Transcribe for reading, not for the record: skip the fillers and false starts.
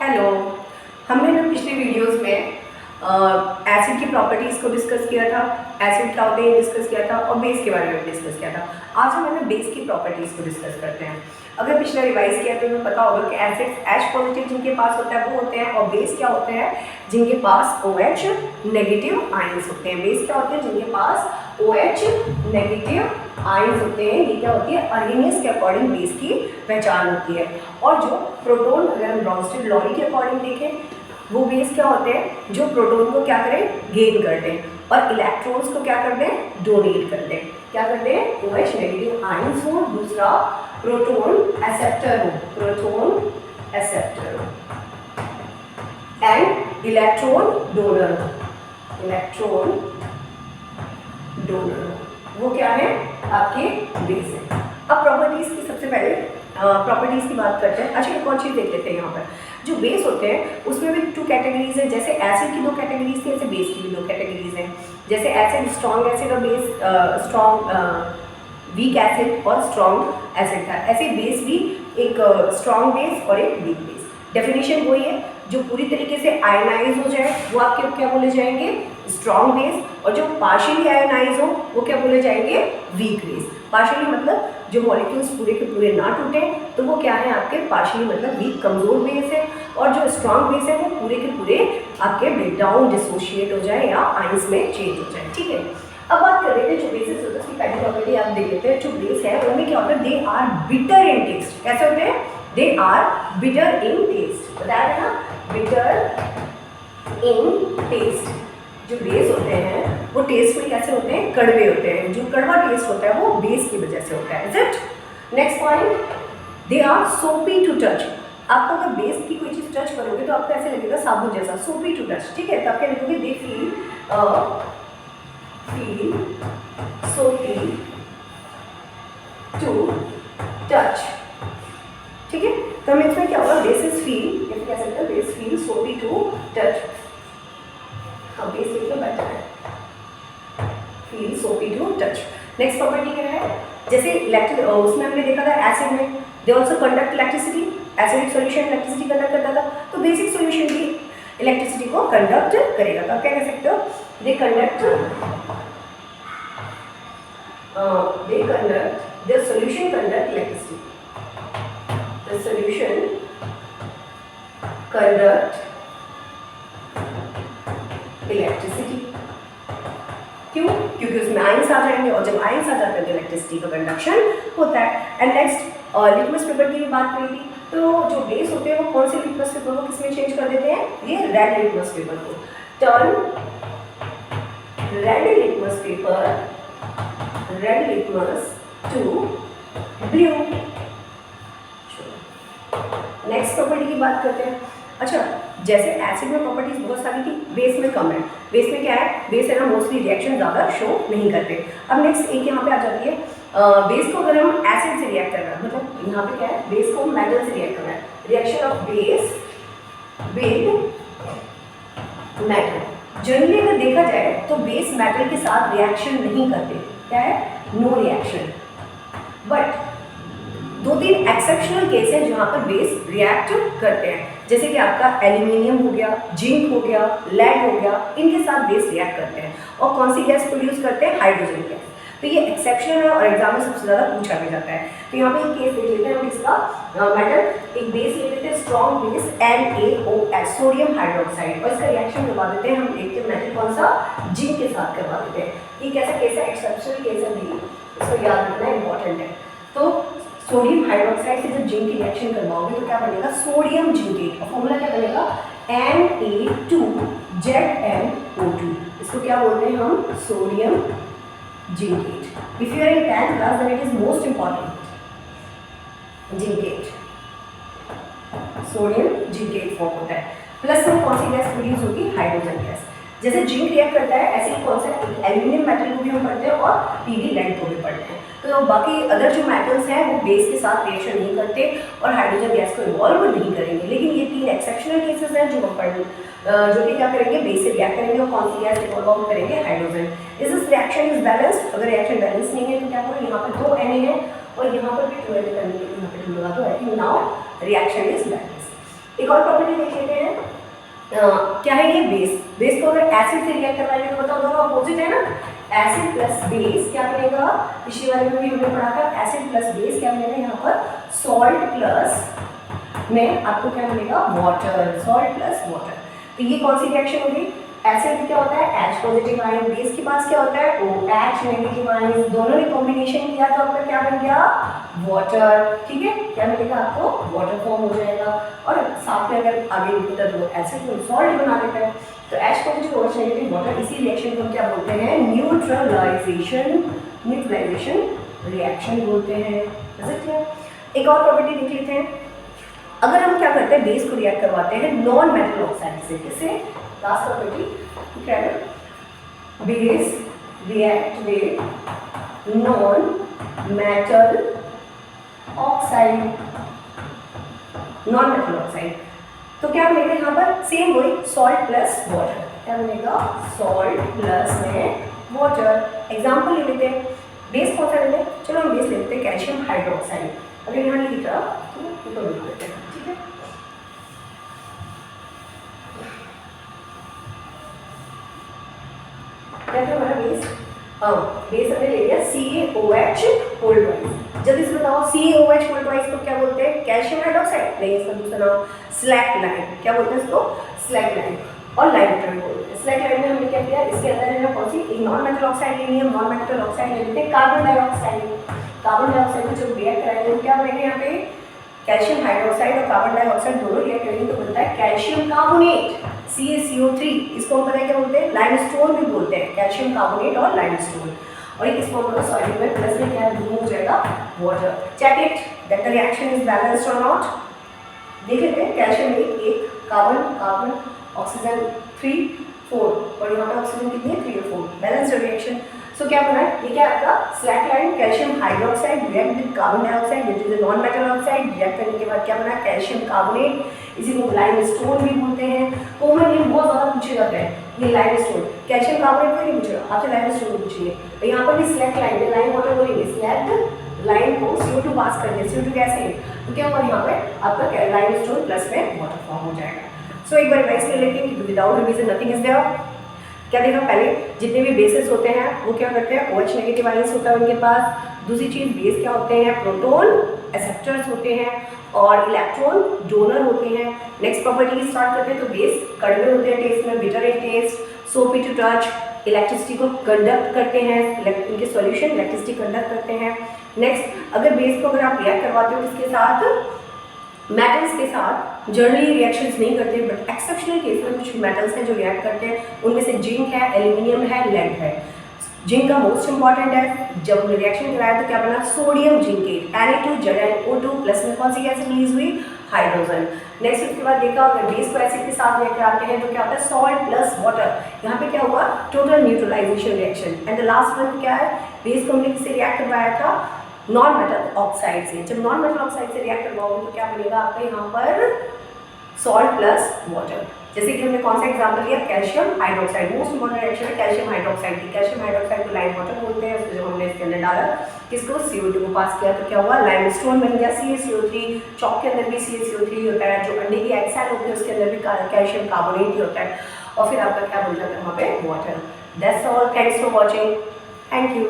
Hello. हमने ना पिछले वीडियोस में एसिड की प्रॉपर्टीज़ को डिस्कस किया था, एसिड क्या होते हैं डिस्कस किया था और बेस के बारे में डिस्कस किया था। आज हम हमें बेस की प्रॉपर्टीज़ को डिस्कस करते हैं। अगर पिछला रिवाइज किया तो हमें पता होगा कि एसिड्स H पॉजिटिव जिनके पास होता है वो होते हैं, और बेस क्या होते हैं जिनके पास OH नेगेटिव आयंस होते हैं। बेस क्या होते हैं जिनके पास OH नेगेटिव आयंस होते हैं। ये क्या होती है, अर्गेनियस के अकॉर्डिंग बेस की पहचान होती है। और जो प्रोटॉन, अगर हम ब्रॉन्स्टेड लॉरी के अकॉर्डिंग देखें, वो बेस क्या होते हैं जो प्रोटॉन को क्या करें, गेन कर दें, और इलेक्ट्रॉन्स को क्या कर दें, डोनेट कर दें। क्या कर दें, OH नेगेटिव आयंस हो, दूसरा प्रोटॉन एक्सेप्टर हो, proton acceptor and electron donor हो, इलेक्ट्रॉन डोनर हो। वो क्या है, आपके बेस है। अब प्रॉपर्टीज की सबसे पहले प्रॉपर्टीज की बात करते हैं। अच्छा, एक और चीज़ देख लेते हैं। यहाँ पर जो बेस होते हैं उसमें भी 2 कैटेगरीज हैं। जैसे एसिड की 2 कैटेगरीज थी, ऐसे बेस की भी 2 कैटेगरीज हैं। जैसे एसिड स्ट्रॉन्ग एसिड और बेस स्ट्रॉन्ग वीक एसिड और स्ट्रॉन्ग एसिड था, ऐसे बेस भी एक स्ट्रॉन्ग बेस और एक वीक बेस। डेफिनेशन वही है, जो पूरी तरीके से आयनाइज हो जाए वो आपके क्या बोले जाएंगे, स्ट्रॉन्ग बेस, और जो पार्शियली आयनाइज हो वो क्या बोले जाएंगे, वीक बेस। पार्शियली मतलब जो मॉलिक्यूल्स पूरे के पूरे ना टूटे तो वो क्या है आपके पार्शियली मतलब वीक, कमजोर बेस है। और जो स्ट्रॉन्ग बेस है वो पूरे के पूरे आपके ब्रेक डाउन, डिसोशिएट हो जाए या आयंस में चेंज हो जाए। ठीक है, अब बात कर रहे थे जो बेसिस होते हैं उसकी पहली प्रॉपर्टी आप देख लेते हैं। जो बेस है उनमें क्या होता है, they are bitter in taste. कैसे होते हैं, they are bitter in taste, बताया है ना, बिटर इन टेस्ट। जो बेस होते हैं वो टेस्टफुल कैसे होते हैं, कड़वे होते हैं। जो कड़वा टेस्ट होता है वो बेस की वजह से होता है। Is it? Next point, they are soapy to touch. आपको अगर बेस की कोई चीज टच करोगे तो आपको ऐसे लगेगा साबुन जैसा, सोपी टू टच। ठीक है, तो आप क्या लिखोगे, दे फील सोपी टू टच। ठीक है, तो हम इसमें क्या होगा, बेस इज फील, या फिर कह सकते हैं बेस फील सोपी टू टच। हाँ, बेस लिख लो, बेटर है, फील सोपी टू टच। नेक्स्ट प्रॉपर्टी क्या है, जैसे उसमें हमने देखा था एसिड में they also conduct electricity. Acidic solution electricity conduct करता था, तो बेसिक सॉल्यूशन भी इलेक्ट्रिसिटी को कंडक्ट करेगा। तो आप क्या कह सकते हो, they conduct the solution conduct electricity, the solution conduct electricity. क्यों? क्योंकि उसमें आयंस आ जाएंगे, और जब आयंस आ जाते हैं तो इलेक्ट्रिसिटी का कंडक्शन होता है। एंड नेक्स्ट लिटमस पेपर की भी बात करी थी, तो जो बेस होते हैं वो कौन से लिटमस पेपर को किसमें चेंज कर देते हैं, ये रेड लिटमस पेपर को। Turn red litmus paper, red litmus to blue. Next property की बात करते हैं। अच्छा, जैसे एसिड में प्रॉपर्टीज बहुत सारी थी, बेस में कम है। बेस में क्या है, बेस है ना मोस्टली रिएक्शन ज़्यादा शो नहीं करते। अब नेक्स्ट एक यहाँ पे आ जाती है, बेस को अगर हम एसिड से रिएक्ट कर रहे हैं, मतलब यहाँ पे क्या है, बेस को मेटल से रिएक्ट कर रहा है, reaction of base with metal. Generally अगर देखा जाए तो बेस मेटल के साथ रिएक्शन नहीं करते, क्या है, no reaction. But 2-3 exceptional case हैं जहाँ पर बेस रिएक्ट करते हैं, जैसे कि आपका एल्यूमिनियम हो गया, जिंक हो गया, लेड हो गया, इनके साथ बेस रिएक्ट करते हैं। और कौन सी गैस प्रोड्यूस करते हैं, हाइड्रोजन गैस। तो ये एक्सेप्शन है और एग्जाम में सबसे ज़्यादा पूछा भी जाता है। तो यहाँ पे एक केस देख लेते हैं हम इसका, मेटल एक बेस ले लेते हैं, strong base NaOH, sodium hydroxide, और इसका रिएक्शन करवा देते हैं। हम देखते हैं मेटल कौन सा, जिंक के साथ करवा देते हैं। ये कैसा केस है, एक्सेप्शनल केस है, इसको याद रखना इंपॉर्टेंट है। तो सोडियम हाइड्रोक्साइड से जब जिंक की रिएक्शन करवाओगे तो क्या बनेगा, सोडियम जिंकेट, और फॉर्मूला क्या बनेगा, Na2ZnO2। इसको क्या बोलते हैं हम, sodium zincate. If you are in 10th class then it is most important, zincate, sodium zincate form होता है। प्लस में कौन सी गैस प्रोड्यूस होगी, हाइड्रोजन गैस। जैसे जिंक रिएक्ट करता है ऐसे ही कॉन्सेप्ट एल्यूमिनियम मेटल को भी हम पढ़ते हैं और पीवी लेड को भी पढ़ते हैं। तो बाकी अदर जो मेटल्स हैं वो बेस के साथ रिएक्शन नहीं करते और हाइड्रोजन गैस को इन्वॉल्व नहीं करेंगे। लेकिन ये 3 एक्सेप्शनल केसेस हैं जो हम पढ़ जो कि क्या करेंगे, बेस से रिएक्ट करेंगे और कौन सी गैस इन्वॉल्व करेंगे, hydrogen. This reaction is balanced. अगर रिएक्शन बैलेंस नहीं है तो क्या करो, यहाँ पर 2 Na है और यहाँ पर भी 2 Na करने के लिए यहाँ पर लगा दो। I think now reaction is balance. एक और प्रॉपर्टी देख लेते हैं। क्या है ये? बेस को अगर एसिड से रिएक्ट करवाएंगे तो बताओ दोनों अपोजिट है ना। एसिड प्लस बेस क्या बनेगा? पिछले वाले में भी हमने पढ़ा था, एसिड प्लस बेस क्या बनेगा यहाँ पर? सॉल्ट प्लस में आपको क्या मिलेगा? वाटर। Salt plus water. तो ये कौन सी रिएक्शन होगी? एसिड क्या होता है? H positive ion. बेस के पास क्या होता है? OH negative ion. दोनों ने कॉम्बिनेशन किया तो आपका क्या बन गया? वाटर। ठीक है, क्या मिलेगा आपको? वाटर फॉर्म हो जाएगा। और साथ में अगर आगे होता है तो एसिड को सॉल्ट बना देता है। तो H positive OH negative water, इसी रिएक्शन को हम क्या बोलते हैं? न्यूट्रलाइजेशन रिएक्शन बोलते हैं। एक और प्रॉपर्टी देख लेते हैं। अगर हम क्या करते हैं? बेस को रिएक्ट करवाते हैं नॉन मेटल ऑक्साइड से। किससे? लास्ट प्रॉपर्टी क्या है? Base react with non metal oxide. Non metal oxide तो क्या बनेगा यहाँ पर? सेम वही, सॉल्ट प्लस वाटर। क्या बनेगा? सॉल्ट प्लस में वाटर। एग्जाम्पल ले लेते हैं। बेस कौन सा ले लें? चलो हम बेस ले लेते हैं कैल्शियम हाइड्रोक्साइड। अगर यहाँ नहीं दिख रहा तो लिख देते हैं। ठीक है, क्या था हमारा बेस? बेस हमने ले लिया CaOH होल ट्वाइस। जल्दी से बताओ, CaOH होल ट्वाइस को क्या बोलते हैं? Calcium hydroxide. नहीं, इसका दूसरा नाम स्लैक लाइन। क्या बोलते हैं इसको? Slack line. और लाइम बोलते हैं। स्लैक लाइन में हमने क्या किया? इसके अंदर है ना कौन सी? एक नॉन मेटल ऑक्साइड लेनी है। नॉन मेटल ऑक्साइड ले लेते हैं कार्बन डाइऑक्साइड। कार्बन डाइऑक्साइड को जब रिएक्ट कराएंगे तो क्या बनेगा यहाँ पे? कैल्शियम हाइड्रोक्साइड और कार्बन डाइऑक्साइड दोनों रिएक्ट करेंगे तो बनता है कैल्शियम कार्बोनेट, CaCO3। इसको हम पता है क्या बोलते हैं? लाइमस्टोन भी बोलते हैं। कैल्शियम कार्बोनेट और लाइमस्टोन। और एक इसको हम सॉल्यूट में प्लस में क्या रिमूव हो जाएगा? Water. Check it that the reaction is balanced और नॉट। देख लेते हैं। कैल्शियम एक, कार्बन कार्बन, ऑक्सीजन 3 4 और यहाँ पे ऑक्सीजन कितनी है? 3 और 4। Balanced reaction. सो क्या बना है? ये क्या आपका slack line? Calcium hydroxide react with carbon dioxide which is a non metal oxide. React करने के बाद क्या बना? कैल्शियम कार्बोनेट, इसी को लाइमस्टोन भी बोलते हैं। कॉमन नेम बहुत ज़्यादा पूछे जाते हैं ये लाइमस्टोन। कैल्शियम कार्बोनेट को नहीं पूछेगा आपसे, लाइमस्टोन पूछेंगे। तो यहाँ पर भी स्लैक लाइन में लाइन वाटर बोलेंगे। स्लैक लाइन को CO2 पास कर दिया। CO2 गैस है तो क्या हुआ यहाँ पे? आपका लाइमस्टोन प्लस में वाटर फॉर्म हो जाएगा। सो एक बार रिवाइज कर लेते हैं कि without revision nothing is there. क्या देखा? पहले जितने भी बेसिस होते हैं वो क्या करते हैं? OH नेगेटिव आयंस होता है उनके पास। दूसरी चीज़, बेस क्या होते हैं? प्रोटॉन एक्सेप्टर्स होते हैं और इलेक्ट्रॉन डोनर होते हैं। नेक्स्ट प्रॉपर्टी स्टार्ट करते हैं। तो बेस कड़वे होते हैं टेस्ट में, बिटर इन टेस्ट, सोपी टू टच, इलेक्ट्रिसिटी को कंडक्ट करते हैं, इनके सॉल्यूशन इलेक्ट्रिसिटी कंडक्ट करते हैं। नेक्स्ट, अगर बेस को अगर आप रिएक्ट करवाते हो किसके साथ? मेटल्स के साथ जनरली रिएक्शंस नहीं करते, बट एक्सेप्शनल केस में कुछ मेटल्स हैं जो रिएक्ट करते हैं। उनमें से जिंक है, एल्यूमिनियम है, लेड है। जिंक का मोस्ट इंपॉर्टेंट है। जब रिएक्शन कराया तो क्या बना? सोडियम जिंकेट, Na2ZnO2 प्लस में कौन सी गैस रिलीज हुई? हाइड्रोजन। नेक्स्ट उसके बाद देखा अगर बेस को एसिड के साथ रिएक्ट कराते हैं तो क्या होता है? Salt plus water. यहाँ पे क्या हुआ? Total neutralization reaction. And the last one क्या है? बेस को हमने किससे रिएक्ट करवाया था? नॉन मेटल ऑक्साइड से। जब नॉन मेटल ऑक्साइड से रिएक्ट करवाओगे तो क्या बनेगा आपका यहाँ पर? Salt plus water. जैसे कि हमने कौन सा एग्जांपल लिया? Calcium hydroxide. Most important reaction है कैल्शियम हाइड्रोक्साइड की। कैल्शियम हाइड्रोक्साइड को लाइम वाटर बोलते हैं। उसको जब हमने इसके अंदर डाला, किसको? CO2 को पास किया तो क्या हुआ? लाइमस्टोन बन गया, CaCO3। चॉक के अंदर भी CaCO3 होता है। जो अंडे की एग सेल होती है उसके अंदर भी कैल्शियम कार्बोनेट ही होता है। और फिर आपका क्या बन जाता है वहाँ पे? Water. That's all. Thanks for watching. Thank you.